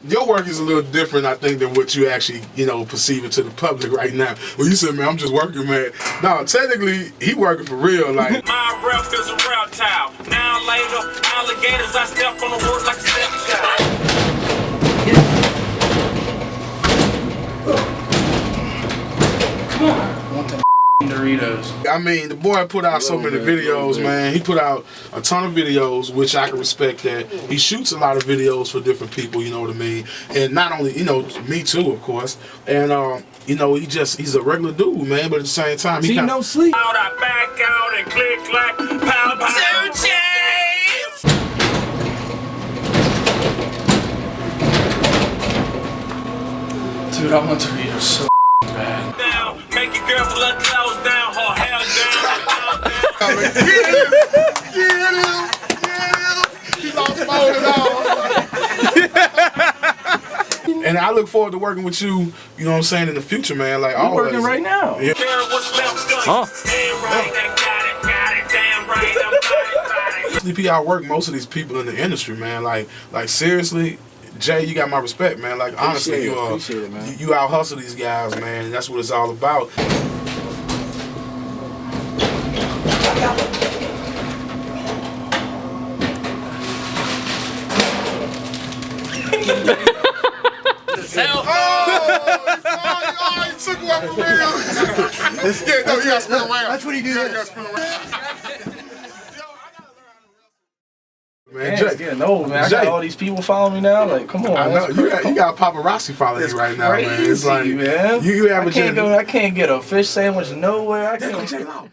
Your work is a little different, I think, than what you actually, you know, perceive it to the public right now. Well, you said, man, I'm just working, man. No, technically, he working for real, like. My rep is a reptile. Now later, alligators, I step on the work like a stepchild. Come on. Want them Doritos. I mean, the boy put out so many videos, man. He put out a ton of videos, which I can respect that. He shoots a lot of videos for different people, you know what I mean? And not only, you know, me too, of course. And, you know, he's a regular dude, man, but at the same time, he no sleep. Out, I back out and click, clack, pow, pow. Dude, I want Doritos so bad. Now, make your girl pull her clothes down, her hair down, Get him! He's all folded out. And I look forward to working with you, you know what I'm saying, in the future, man. Like, I'm working right now. Yeah. SDP, I work most of these people in the industry, man. Like seriously, Jay, you got my respect, man. Like, honestly, you out hustle these guys, man. And that's what it's all about. Oh, he took one for real. Yeah, no, you gotta spin around. That's what he did. Yeah, you gotta spin around. Man, Jay, getting old, man. I got all these people following me now. Like, come on. I know you got paparazzi following you right now, man. It's like, man. You I can't get a fish sandwich nowhere. I can't. JLaw.